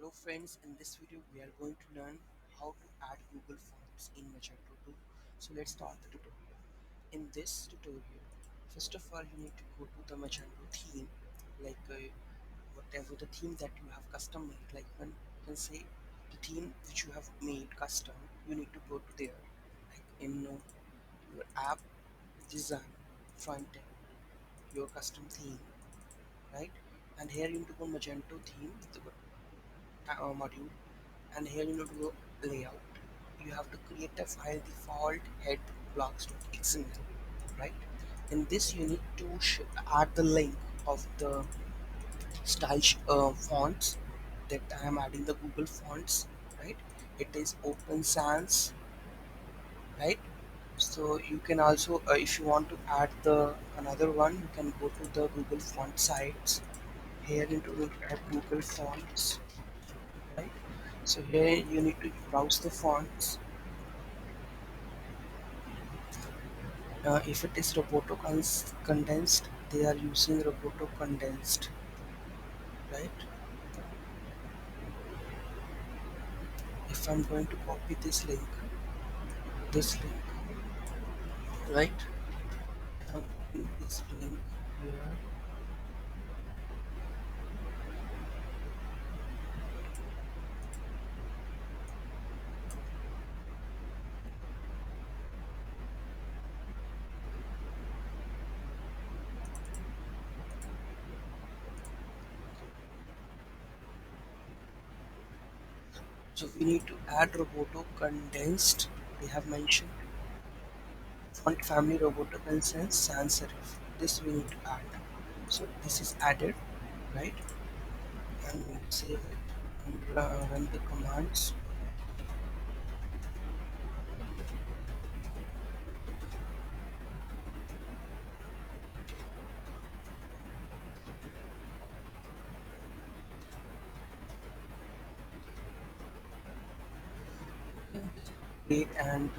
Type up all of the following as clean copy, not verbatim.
Hello friends, in this video we are going to learn how to add Google Fonts in Magento 2. So let's start the tutorial. In this tutorial, first of all you need to go to the Magento theme, like whatever the theme that you have custom made, like when you can say the theme which you have made custom, you need to go to there, like in your app, design, front end, your custom theme, right? And here you need to go Magento theme, the module, and here you need to go layout. You have to create a file default head blocks.xml, right? In this you need to add the link of the fonts that I am adding, the Google fonts, right? It is Open Sans, right? So you can also if you want to add the another one, you can go to the Google font sites. Here into look at Google fonts, right? So here you need to browse the fonts. If it is roboto condensed, they are using roboto condensed, right? If I'm going to copy this link, right? I'm copying this link here. So we need to add roboto condensed. They have mentioned font family roboto condensed sans serif. This we need to add. So this is added, right? And we save it and run the commands. Create and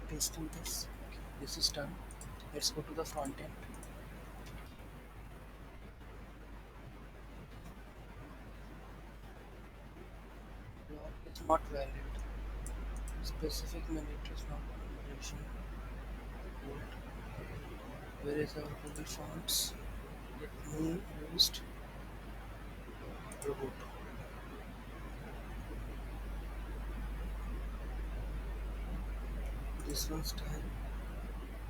pasting this. Okay, this is done. Let's go to the front end. Block is not valid. Specific minute is not validation. Where is our Google Fonts? Let me used robot. This one style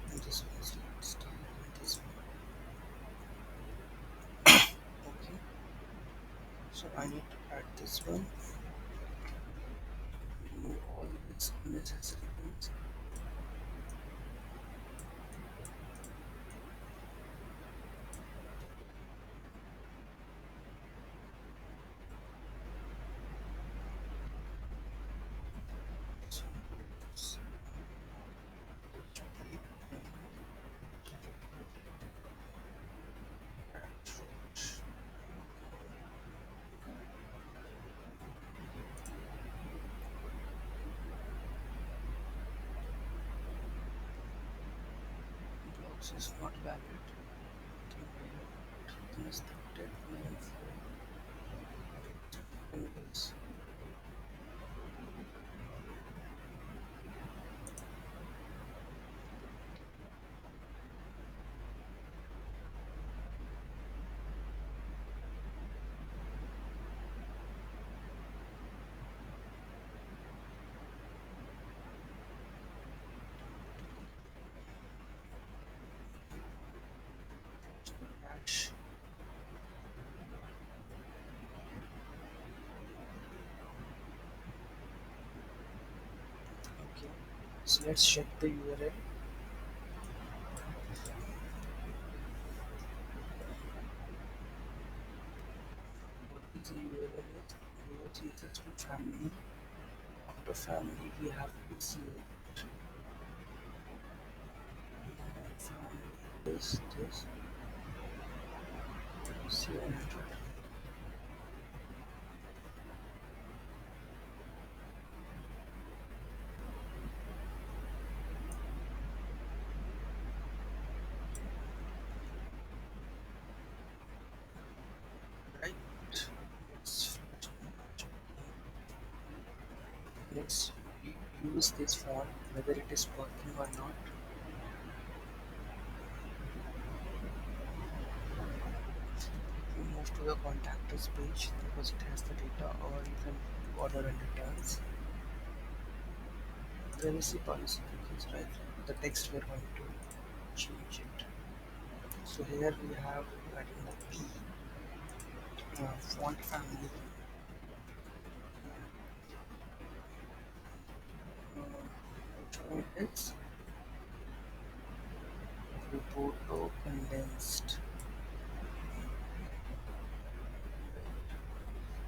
and this one style and this one. Okay. So I need to add this one. Remove all its unnecessary things. So, blocks is not valid. Constructed name for angles. So let's check the URL. What is the URL? What is it for family? After family, we have to select family. This 700. 700, right? Let's let's use this font whether it is working or not. We move to the contactors page because it has the data, or you can order and returns. Privacy policy because right, the text we're going to change it. So here we have adding the P font family. Which one is Roboto condensed.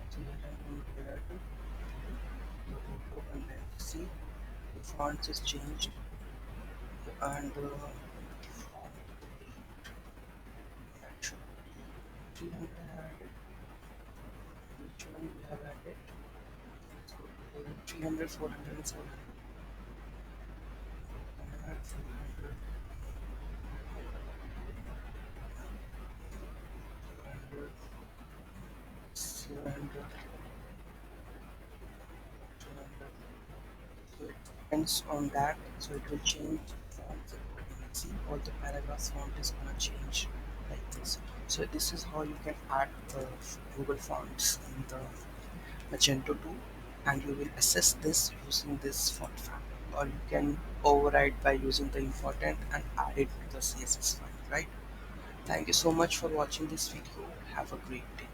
So here I'm going to add Roboto condensed. See, the font is changed and font action. 300 added. Which one we have added? So 300, 400 and 700. 400, 400, 700, 200. So it depends on that. So it will change fonts accordingly. See, all the paragraphs font is gonna change like this. So this is how you can add Google fonts in the Magento tool, and you will assess this using this font family, or you can override by using the important and add it to the CSS file. Right? Thank you so much for watching this video. Have a great day.